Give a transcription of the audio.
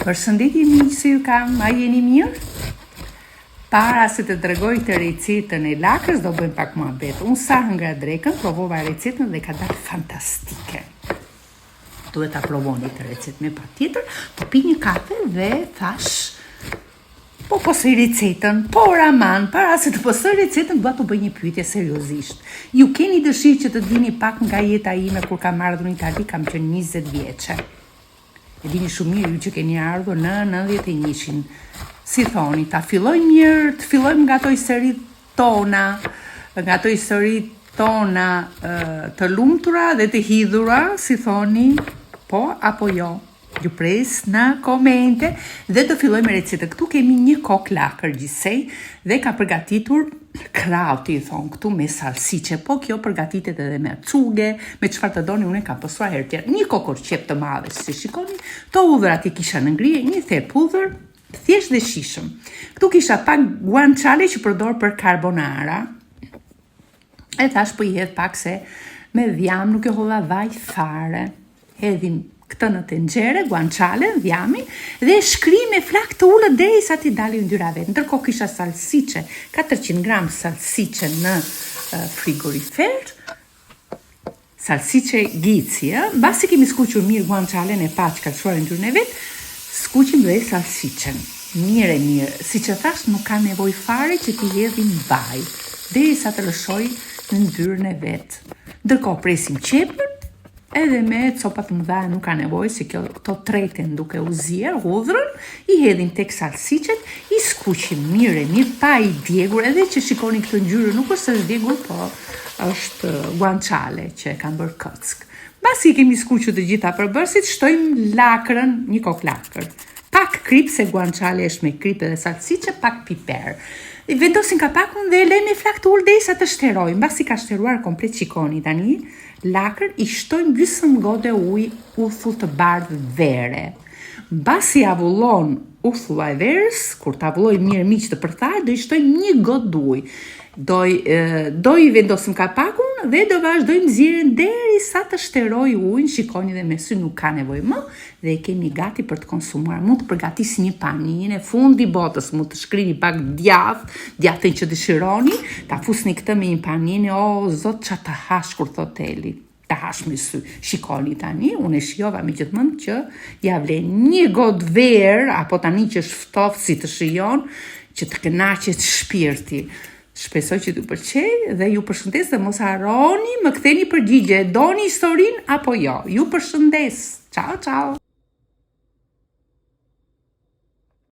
Përshëndetje miq, si ju kam, a jeni mirë? Para se të tregoj të recetën e lakrës, do bëjmë pak muhabet. Unë sa hëngra drekën, provova recetën dhe ka dalë fantastike. Duhet ta provoni të recetën me patjetër, po pi një kafe dhe thash, po posoj recetën, por aman, para se të posoj recetën, dua të bëj një pyetje seriozisht. Ju keni dëshirë që të dini pak nga jeta ime kur kam ardhur në Itali, kam qenë 20 vjeçe. E dini shumë mirë ju që keni ardhur në 91-shin. Si thoni, të fillojmë nga ato historit tona, të lumtura dhe të hidhura, si thoni, po apo jo. Ju pres në komente dhe të fillojmë me recetën. Këtu kemi një kokë lakër gjithsej dhe ka përgatitur krauti, thonë këtu, me salsice, po kjo përgatitet edhe me acugë, me çfarë të doni, unë kam pësuar herë tjetër. Një kokorçep të madhe, si shikoni, to hudhrat i kisha në ngrije, një thep hudhër, thjesht dhe shishëm. Këtu kisha pak guanciale që përdor për carbonara. E thash po i hedh pak se me dhjam nuk e hodha vaj fare. Hedhim këtë në tenxhere, guanciale, dhjamin, dhe shkri me flak të ullët derisa t'i dalin dyra vetë. Ndërkohë kisha salsice, 400 gram salsice në frigorifer, salsice gici, basi kemi skuqur mirë guancialen e pa që ka shuar në dyrën e vetë, skuqim dhe salsicen. Mirë, si që thash nuk ka nevoj fare që t'i hedhim vaj, derisa të lëshoj në dyrën e vetë. Ndërkohë presim qepën, edhe me copat më dha nuk ka nevoj, si këto treten duke u zier, hudhrën, i hedhin tek salsicet, i skuqim mirë, pa i djegur, edhe që shikoni këtë ngjyrë, nuk është djegur, po është guanciale që e kanë bërë kock. Basi kemi skuqur të gjitha përbërësit, shtojmë lakrën, një kokë lakër. Pak krip, se guanciale është me krip edhe salsice, pak piper. I vendosin kapakun dhe lejmë me flak të ullë derisa të shterojmë. Mbasi ka shteruar komplet, shikoni tani, lakrën i shtojmë gjysmë gode ujë uthull të bardhë vere. Mbasi avullon uthulla e verës, kur të avulloj mirë miq të përthaj, do i shtojmë një gotë ujë. Do i vendosim kapakun dhe do vazhdojmë zieren derisa të shteroj ujin, shikoni dhe me sy nuk ka nevojë më dhe e kemi gati për të konsumuar. Mund të përgatisni një paninë, fundi botës, mund të shkrini pak djathën që dëshironi, ta fusni këtë me një paninë, o zot ç'a të hash kur thot Eli. Ta hash me sy. Shikoni tani, unë e shijova me gjithmonë që ja vlen një gotë verë, apo tani që është ftoftë si të shijon, që të kënaqet shpirti. Shpresoj që t'ju pëlqej dhe ju përshëndes dhe mos harroni më ktheni përgjigje, doni historinë apo jo. Ju përshëndes. Ciao ciao.